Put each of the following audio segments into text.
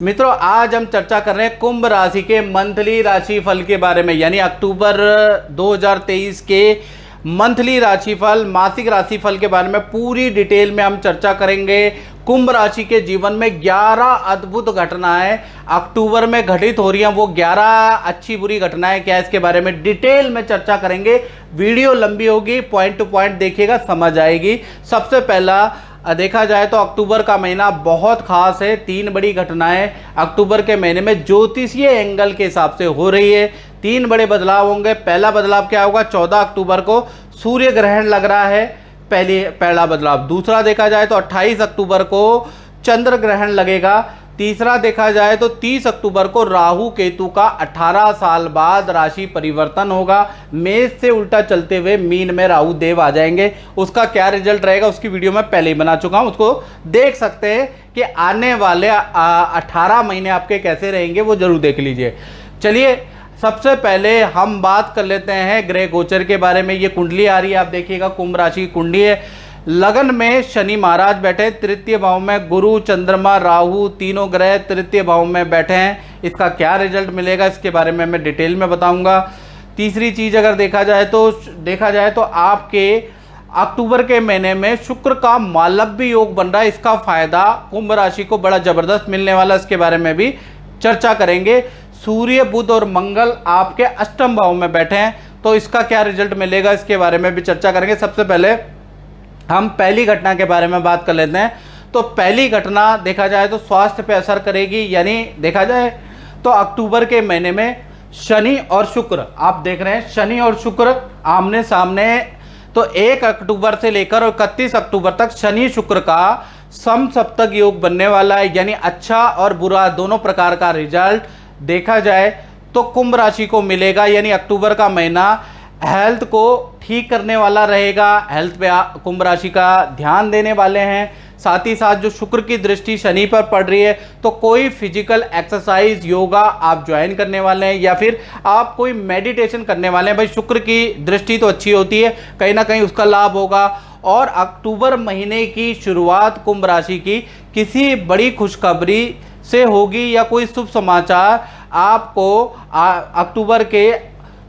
मित्रों, आज हम चर्चा कर रहे हैं कुंभ राशि के मंथली राशिफल के बारे में, यानी अक्टूबर 2023 के मंथली राशिफल, मासिक राशिफल के बारे में पूरी डिटेल में हम चर्चा करेंगे। कुंभ राशि के जीवन में 11 अद्भुत घटनाएं अक्टूबर में घटित हो रही हैं। वो 11 अच्छी बुरी घटनाएं क्या है, इसके बारे में डिटेल में चर्चा करेंगे। वीडियो लंबी होगी, पॉइंट टू पॉइंट देखिएगा, समझ आएगी। सबसे पहला देखा जाए तो अक्टूबर का महीना बहुत खास है। 3 बड़ी घटनाएं अक्टूबर के महीने में ज्योतिषीय एंगल के हिसाब से हो रही है। 3 बड़े बदलाव होंगे। पहला बदलाव क्या होगा, 14 अक्टूबर को सूर्य ग्रहण लग रहा है, पहला बदलाव। दूसरा देखा जाए तो 28 अक्टूबर को चंद्र ग्रहण लगेगा। तीसरा देखा जाए तो 30 अक्टूबर को राहु केतु का 18 साल बाद राशि परिवर्तन होगा। मेष से उल्टा चलते हुए मीन में राहु देव आ जाएंगे। उसका क्या रिजल्ट रहेगा उसकी वीडियो मैं पहले ही बना चुका हूं, उसको देख सकते हैं कि आने वाले 18 महीने आपके कैसे रहेंगे, वो जरूर देख लीजिए। चलिए, सबसे पहले हम बात कर लेते हैं ग्रह गोचर के बारे में। ये कुंडली आ रही है, आप देखिएगा, कुंभ राशि की कुंडली है। लगन में शनि महाराज बैठे, तृतीय भाव में गुरु चंद्रमा राहु तीनों ग्रह तृतीय भाव में बैठे हैं। इसका क्या रिजल्ट मिलेगा इसके बारे में मैं डिटेल में बताऊंगा। तीसरी चीज अगर देखा जाए तो आपके अक्टूबर के महीने में शुक्र का मालव्य योग बन रहा है। इसका फायदा कुंभ राशि को बड़ा जबरदस्त मिलने वाला, इसके बारे में भी चर्चा करेंगे। सूर्य बुध और मंगल आपके अष्टम भाव में बैठे हैं, तो इसका क्या रिजल्ट मिलेगा इसके बारे में भी चर्चा करेंगे। सबसे पहले हम पहली घटना के बारे में बात कर लेते हैं। तो पहली घटना देखा जाए तो स्वास्थ्य पे असर करेगी, यानी देखा जाए तो अक्टूबर के महीने में शनि और शुक्र, आप देख रहे हैं शनि और शुक्र आमने सामने। तो 1 अक्टूबर से लेकर और 31 अक्टूबर तक शनि शुक्र का समसप्तक योग बनने वाला है, यानी अच्छा और बुरा दोनों प्रकार का रिजल्ट देखा जाए तो कुंभ राशि को मिलेगा। यानी अक्टूबर का महीना हेल्थ को ठीक करने वाला रहेगा। हेल्थ पे कुंभ राशि का ध्यान देने वाले हैं। साथ ही साथ जो शुक्र की दृष्टि शनि पर पड़ रही है, तो कोई फिजिकल एक्सरसाइज योगा आप ज्वाइन करने वाले हैं या फिर आप कोई मेडिटेशन करने वाले हैं। भाई शुक्र की दृष्टि तो अच्छी होती है, कहीं ना कहीं उसका लाभ होगा। और अक्टूबर महीने की शुरुआत कुंभ राशि की किसी बड़ी खुशखबरी से होगी या कोई शुभ समाचार आपको अक्टूबर के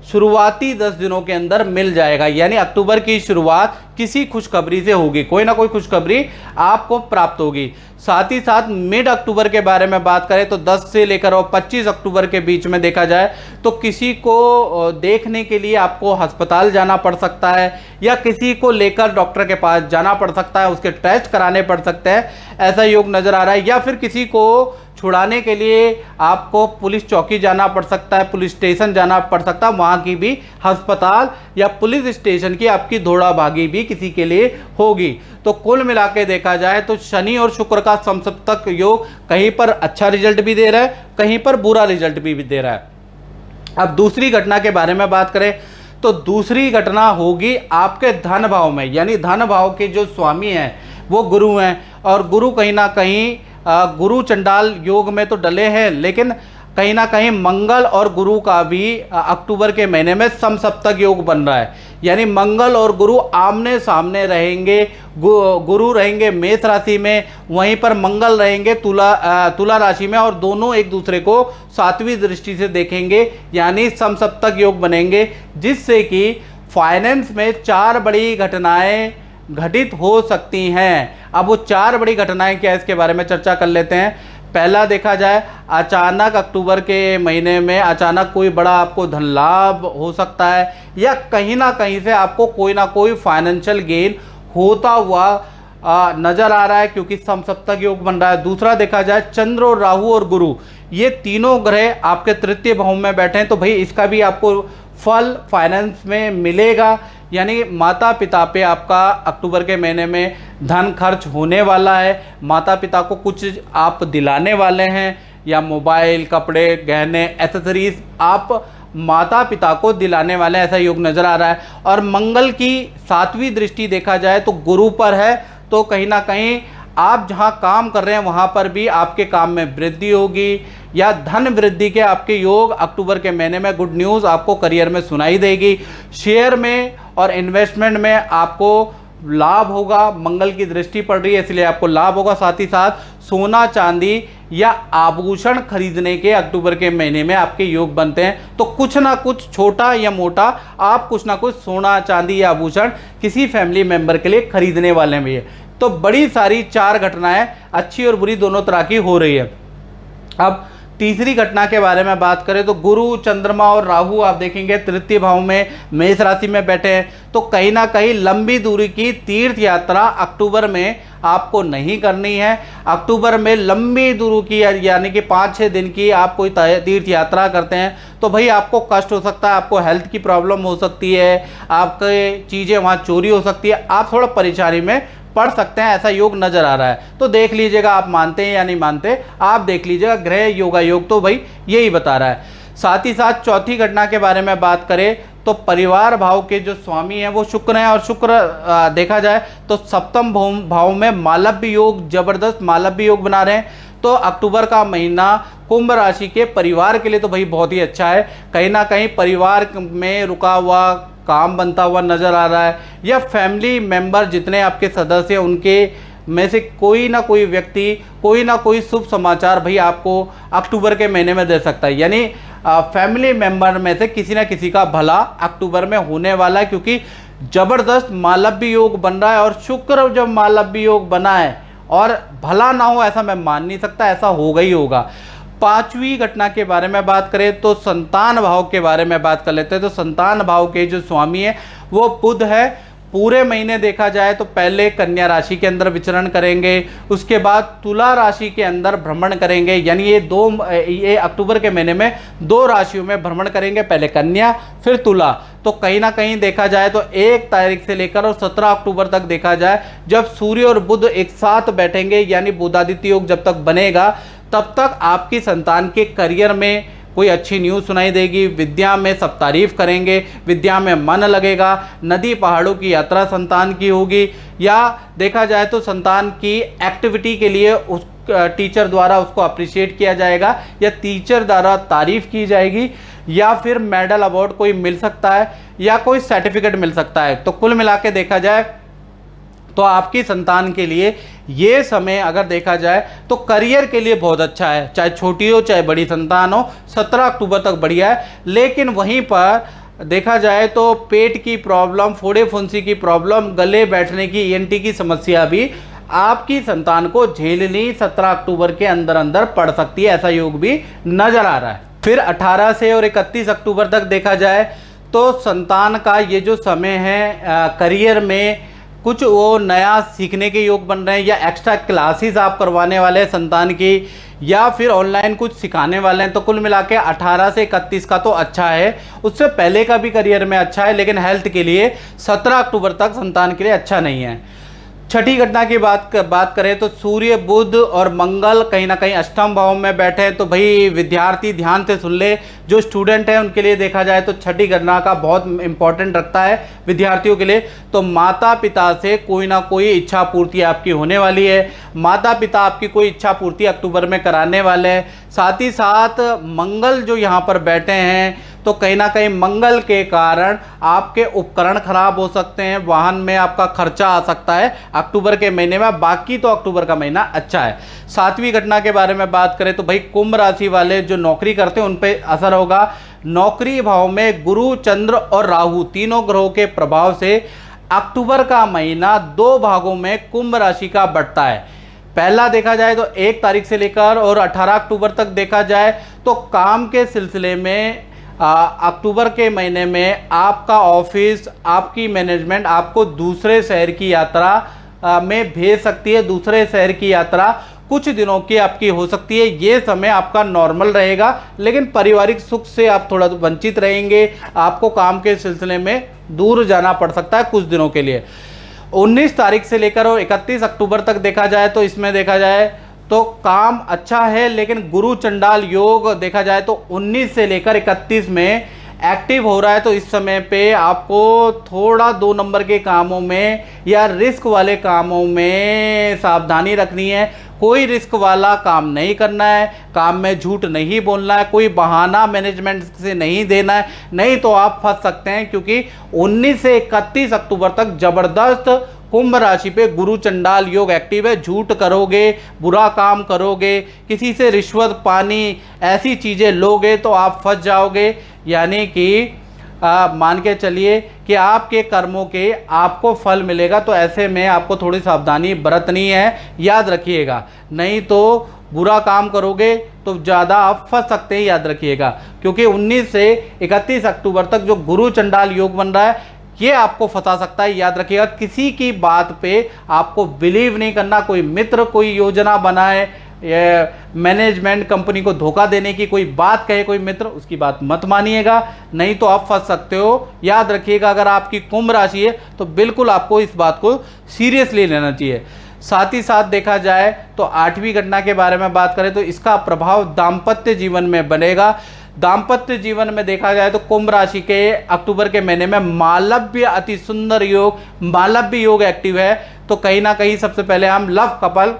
शुरुआती 10 दिनों के अंदर मिल जाएगा। यानी अक्टूबर की शुरुआत किसी खुशखबरी से होगी, कोई ना कोई खुशखबरी आपको प्राप्त होगी। साथ ही साथ मिड अक्टूबर के बारे में बात करें तो 10 से लेकर और 25 अक्टूबर के बीच में देखा जाए तो किसी को देखने के लिए आपको अस्पताल जाना पड़ सकता है या किसी को लेकर डॉक्टर के पास जाना पड़ सकता है, उसके टेस्ट कराने पड़ सकते हैं, ऐसा योग नजर आ रहा है। या फिर किसी को छुड़ाने के लिए आपको पुलिस चौकी जाना पड़ सकता है, पुलिस स्टेशन जाना पड़ सकता है, वहाँ की भी अस्पताल या पुलिस स्टेशन की आपकी दौड़ा भागी भी किसी के लिए होगी। तो कुल मिला के देखा जाए तो शनि और शुक्र का समसप्तक योग कहीं पर अच्छा रिजल्ट भी दे रहा है, कहीं पर बुरा रिजल्ट भी दे रहा है। अब दूसरी घटना के बारे में बात करें तो दूसरी घटना होगी आपके धन भाव में, यानी धन भाव के जो स्वामी हैं वो गुरु हैं। और गुरु कहीं ना कहीं गुरु चंडाल योग में तो डले हैं, लेकिन कहीं ना कहीं मंगल और गुरु का भी अक्टूबर के महीने में समसप्तक योग बन रहा है। यानी मंगल और गुरु आमने सामने रहेंगे। गुरु रहेंगे मेष राशि में, वहीं पर मंगल रहेंगे तुला राशि में, और दोनों एक दूसरे को 7वीं दृष्टि से देखेंगे, यानी समसप्तक योग बनेंगे, जिससे कि फाइनेंस में 4 बड़ी घटनाएं घटित हो सकती हैं। अब वो 4 बड़ी घटनाएं क्या है इसके बारे में चर्चा कर लेते हैं। पहला देखा जाए, अचानक अक्टूबर के महीने में अचानक कोई बड़ा आपको धन लाभ हो सकता है या कहीं ना कहीं से आपको कोई ना कोई फाइनेंशियल गेन होता हुआ नजर आ रहा है, क्योंकि समसप्तक योग बन रहा है। दूसरा देखा जाए, चंद्र और राहु और गुरु ये तीनों ग्रह आपके तृतीय भाव में बैठे हैं, तो भाई इसका भी आपको फल फाइनेंस में मिलेगा। यानी माता पिता पे आपका अक्टूबर के महीने में धन खर्च होने वाला है। माता पिता को कुछ आप दिलाने वाले हैं, या मोबाइल, कपड़े, गहने, एसेसरीज आप माता पिता को दिलाने वाले हैं, ऐसा योग नज़र आ रहा है। और मंगल की 7वीं दृष्टि देखा जाए तो गुरु पर है, तो कहीं ना कहीं आप जहां काम कर रहे हैं वहां पर भी आपके काम में वृद्धि होगी या धन वृद्धि के आपके योग अक्टूबर के महीने में गुड न्यूज़ आपको करियर में सुनाई देगी। शेयर में और इन्वेस्टमेंट में आपको लाभ होगा, मंगल की दृष्टि पड़ रही है इसलिए आपको लाभ होगा। साथ ही साथ सोना चांदी या आभूषण खरीदने के अक्टूबर के महीने में आपके योग बनते हैं। तो कुछ ना कुछ छोटा या मोटा आप कुछ ना कुछ सोना चांदी या आभूषण किसी फैमिली मेंबर के लिए खरीदने वाले हैं भैया। तो बड़ी सारी 4 घटनाएं अच्छी और बुरी दोनों तरह की हो रही है। अब तीसरी घटना के बारे में बात करें तो गुरु, चंद्रमा और राहु आप देखेंगे तृतीय भाव में मेष राशि में बैठे हैं। तो कहीं ना कहीं लंबी दूरी की तीर्थ यात्रा अक्टूबर में आपको नहीं करनी है। अक्टूबर में लंबी दूरी की यानी कि 5-6 दिन की आप कोई तीर्थ यात्रा करते हैं तो भाई आपको कष्ट हो सकता है, आपको हेल्थ की प्रॉब्लम हो सकती है, आपके चीज़ें वहाँ चोरी हो सकती है, आप थोड़ा परेशानी में पढ़ सकते हैं, ऐसा योग नजर आ रहा है। तो देख लीजिएगा आप मानते हैं या नहीं मानते, आप देख लीजिएगा। ग्रह योगा योग तो भाई यही बता रहा है। साथ ही साथ चौथी घटना के बारे में बात करें तो परिवार भाव के जो स्वामी हैं वो शुक्र हैं, और शुक्र देखा जाए तो सप्तम भाव में मालव्य योग, जबरदस्त मालव्य योग बना रहे हैं। तो अक्टूबर का महीना कुंभ राशि के परिवार के लिए तो भाई बहुत ही अच्छा है। कहीं ना कहीं परिवार में रुका हुआ काम बनता हुआ नज़र आ रहा है, या फैमिली मेंबर जितने आपके सदस्य हैं उनके में से कोई ना कोई व्यक्ति कोई ना कोई शुभ समाचार भाई आपको अक्टूबर के महीने में दे सकता है। यानी फैमिली मेंबर में से किसी ना किसी का भला अक्टूबर में होने वाला है, क्योंकि ज़बरदस्त मालव्य योग बन रहा है। और शुक्र जब मालव्य योग बना है और भला ना हो ऐसा मैं मान नहीं सकता, ऐसा होगा ही होगा। पांचवी घटना के बारे में बात करें तो संतान भाव के बारे में बात कर लेते हैं। तो संतान भाव के जो स्वामी है वो बुध है। पूरे महीने देखा जाए तो पहले कन्या राशि के अंदर विचरण करेंगे, उसके बाद तुला राशि के अंदर भ्रमण करेंगे। यानी ये अक्टूबर के महीने में 2 राशियों में भ्रमण करेंगे, पहले कन्या फिर तुला। तो कहीं ना कहीं देखा जाए तो 1 तारीख से लेकर और 17 अक्टूबर तक देखा जाए जब सूर्य और बुध एक साथ बैठेंगे, यानी बुधादित्य योग जब तक बनेगा तब तक आपकी संतान के करियर में कोई अच्छी न्यूज़ सुनाई देगी, विद्या में सब तारीफ करेंगे, विद्या में मन लगेगा, नदी पहाड़ों की यात्रा संतान की होगी, या देखा जाए तो संतान की एक्टिविटी के लिए उस टीचर द्वारा उसको अप्रिशिएट किया जाएगा, या टीचर द्वारा तारीफ की जाएगी, या फिर मेडल अवार्ड कोई मिल सकता है, या कोई सर्टिफिकेट मिल सकता है। तो कुल मिला के देखा जाए तो आपकी संतान के लिए ये समय अगर देखा जाए तो करियर के लिए बहुत अच्छा है, चाहे छोटी हो चाहे बड़ी संतान हो। 17 अक्टूबर तक बढ़िया है। लेकिन वहीं पर देखा जाए तो पेट की प्रॉब्लम, फोड़े फुंसी की प्रॉब्लम, गले बैठने की, ENT की समस्या भी आपकी संतान को झेलनी 17 अक्टूबर के अंदर अंदर पड़ सकती है, ऐसा योग भी नजर आ रहा है। फिर 18 से और 31 अक्टूबर तक देखा जाए तो संतान का ये जो समय है करियर में कुछ वो नया सीखने के योग बन रहे हैं, या एक्स्ट्रा क्लासेस आप करवाने वाले हैं संतान की, या फिर ऑनलाइन कुछ सिखाने वाले हैं। तो कुल मिला के 18 से 31 का तो अच्छा है, उससे पहले का भी करियर में अच्छा है, लेकिन हेल्थ के लिए 17 अक्टूबर तक संतान के लिए अच्छा नहीं है। छठी घटना की बात करें तो सूर्य, बुध और मंगल कहीं ना कहीं अष्टम भाव में बैठे हैं। तो भाई विद्यार्थी ध्यान से सुन ले, जो स्टूडेंट है उनके लिए देखा जाए तो छठी घटना का बहुत इंपॉर्टेंट रखता है विद्यार्थियों के लिए। तो माता पिता से कोई ना कोई इच्छा पूर्ति आपकी होने वाली है, माता पिता आपकी कोई इच्छा पूर्ति अक्टूबर में कराने वाले हैं। साथ ही साथ मंगल जो यहाँ पर बैठे हैं तो कहीं ना कहीं मंगल के कारण आपके उपकरण खराब हो सकते हैं, वाहन में आपका खर्चा आ सकता है अक्टूबर के महीने में। बाकी तो अक्टूबर का महीना अच्छा है। 7वीं घटना के बारे में बात करें तो भाई कुंभ राशि वाले जो नौकरी करते हैं उन पे असर होगा। नौकरी भाव में गुरु, चंद्र और राहु तीनों ग्रहों के प्रभाव से अक्टूबर का महीना 2 भागों में कुंभ राशि का बढ़ता है। पहला देखा जाए तो 1 तारीख से लेकर और 18 अक्टूबर तक देखा जाए तो काम के सिलसिले में अक्टूबर के महीने में आपका ऑफिस, आपकी मैनेजमेंट आपको दूसरे शहर की यात्रा में भेज सकती है। दूसरे शहर की यात्रा कुछ दिनों की आपकी हो सकती है। ये समय आपका नॉर्मल रहेगा, लेकिन पारिवारिक सुख से आप थोड़ा वंचित रहेंगे। आपको काम के सिलसिले में दूर जाना पड़ सकता है कुछ दिनों के लिए। 19 तारीख से लेकर और 31 अक्टूबर तक देखा जाए तो इसमें देखा जाए तो काम अच्छा है, लेकिन गुरु चंडाल योग देखा जाए तो 19 से लेकर 31 में एक्टिव हो रहा है। तो इस समय पे आपको थोड़ा 2 नंबर के कामों में या रिस्क वाले कामों में सावधानी रखनी है। कोई रिस्क वाला काम नहीं करना है, काम में झूठ नहीं बोलना है, कोई बहाना मैनेजमेंट से नहीं देना है, नहीं तो आप फंस सकते हैं। क्योंकि 19 से 31 अक्टूबर तक ज़बरदस्त कुंभ राशि पे गुरु चंडाल योग एक्टिव है। झूठ करोगे, बुरा काम करोगे, किसी से रिश्वत पानी ऐसी चीज़ें लोगे तो आप फंस जाओगे। यानी कि मान के चलिए कि आपके कर्मों के आपको फल मिलेगा, तो ऐसे में आपको थोड़ी सावधानी बरतनी है, याद रखिएगा। नहीं तो बुरा काम करोगे तो ज़्यादा आप फंस सकते हैं, याद रखिएगा। क्योंकि 19 से 31 अक्टूबर तक जो गुरु चंडाल योग बन रहा है ये आपको फंसा सकता है, याद रखिएगा। किसी की बात पे आपको बिलीव नहीं करना। कोई मित्र कोई योजना बनाए, मैनेजमेंट कंपनी को धोखा देने की कोई बात कहे कोई मित्र, उसकी बात मत मानिएगा, नहीं तो आप फंस सकते हो, याद रखिएगा। अगर आपकी कुंभ राशि है तो बिल्कुल आपको इस बात को सीरियसली लेना चाहिए। साथ ही साथ देखा जाए तो 8वीं घटना के बारे में बात करें तो इसका प्रभाव दाम्पत्य जीवन में बनेगा। दाम्पत्य जीवन में देखा जाए तो कुंभ राशि के अक्टूबर के महीने में मालव्य अति सुंदर योग, मालव्य योग एक्टिव है। तो कहीं ना कहीं सबसे पहले हम लव कपल,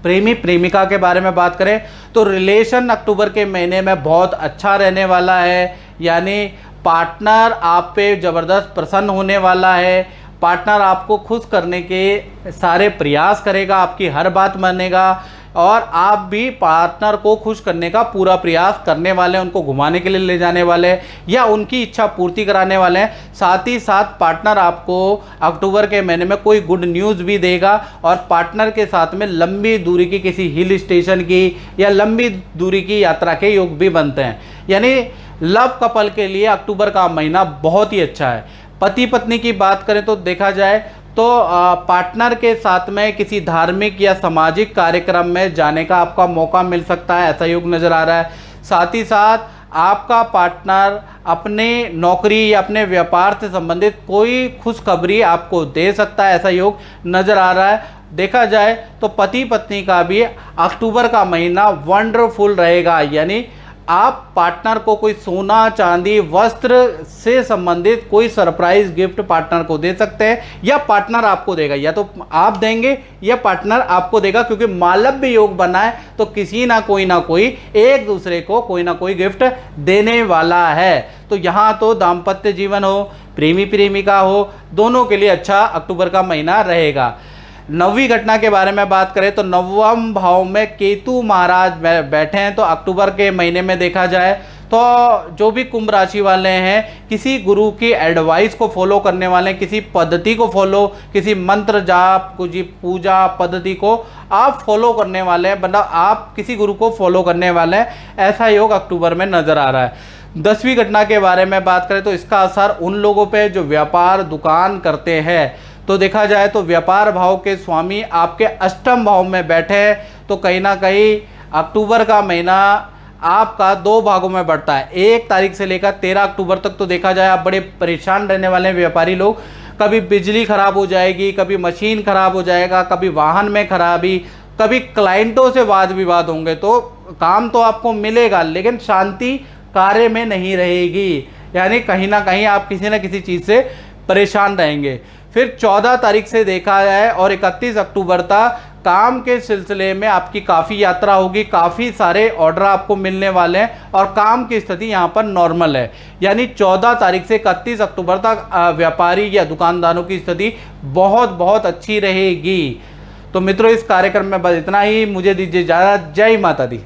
प्रेमी प्रेमिका के बारे में बात करें तो रिलेशन अक्टूबर के महीने में बहुत अच्छा रहने वाला है। यानी पार्टनर आप पे ज़बरदस्त प्रसन्न होने वाला है। पार्टनर आपको खुश करने के सारे प्रयास करेगा, आपकी हर बात मानेगा, और आप भी पार्टनर को खुश करने का पूरा प्रयास करने वाले हैं, उनको घुमाने के लिए ले जाने वाले हैं या उनकी इच्छा पूर्ति कराने वाले हैं। साथ ही साथ पार्टनर आपको अक्टूबर के महीने में कोई गुड न्यूज़ भी देगा, और पार्टनर के साथ में लंबी दूरी की किसी हिल स्टेशन की या लंबी दूरी की यात्रा के योग भी बनते हैं। यानी लव कपल के लिए अक्टूबर का महीना बहुत ही अच्छा है। पति पत्नी की बात करें तो देखा जाए तो पार्टनर के साथ में किसी धार्मिक या सामाजिक कार्यक्रम में जाने का आपका मौका मिल सकता है, ऐसा योग नज़र आ रहा है। साथ ही साथ आपका पार्टनर अपने नौकरी या अपने व्यापार से संबंधित कोई खुशखबरी आपको दे सकता है, ऐसा योग नज़र आ रहा है। देखा जाए तो पति पत्नी का भी अक्टूबर का महीना वंडरफुल रहेगा। यानी आप पार्टनर को कोई सोना चांदी वस्त्र से संबंधित कोई सरप्राइज गिफ्ट पार्टनर को दे सकते हैं, या पार्टनर आपको देगा, या तो आप देंगे या पार्टनर आपको देगा। क्योंकि मालव्य योग बना है तो किसी ना कोई एक दूसरे को कोई ना कोई गिफ्ट देने वाला है। तो यहाँ तो दाम्पत्य जीवन हो, प्रेमी प्रेमिका हो, दोनों के लिए अच्छा अक्टूबर का महीना रहेगा। 9वीं घटना के बारे में बात करें तो 9वें भाव में केतु महाराज बैठे हैं। तो अक्टूबर के महीने में देखा जाए तो जो भी कुंभ राशि वाले हैं किसी गुरु की एडवाइस को फॉलो करने वाले हैं, किसी पद्धति को फॉलो, किसी मंत्र जाप कुछ पूजा पद्धति को आप फॉलो करने वाले हैं, मतलब आप किसी गुरु को फॉलो करने वाले हैं, ऐसा योग अक्टूबर में नज़र आ रहा है। 10वीं घटना के बारे में बात करें तो इसका असर उन लोगों पे जो व्यापार दुकान करते हैं। तो देखा जाए तो व्यापार भाव के स्वामी आपके अष्टम भाव में बैठे हैं, तो कहीं ना कहीं अक्टूबर का महीना आपका 2 भागों में बढ़ता है। 1 तारीख से लेकर 13 अक्टूबर तक तो देखा जाए आप बड़े परेशान रहने वाले हैं व्यापारी लोग। कभी बिजली खराब हो जाएगी, कभी मशीन खराब हो जाएगा, कभी वाहन में खराबी, कभी क्लाइंटों से वाद विवाद होंगे। तो काम तो आपको मिलेगा लेकिन शांति कार्य में नहीं रहेगी। यानी कहीं ना कहीं आप किसी न किसी चीज़ से परेशान रहेंगे। फिर 14 तारीख से देखा जाए और 31 अक्टूबर तक काम के सिलसिले में आपकी काफ़ी यात्रा होगी, काफ़ी सारे ऑर्डर आपको मिलने वाले हैं और काम की स्थिति यहाँ पर नॉर्मल है। यानी 14 तारीख से 31 अक्टूबर तक व्यापारी या दुकानदारों की स्थिति बहुत बहुत अच्छी रहेगी। तो मित्रों, इस कार्यक्रम में बस इतना ही। मुझे दीजिए इजाज़त। जय माता दी।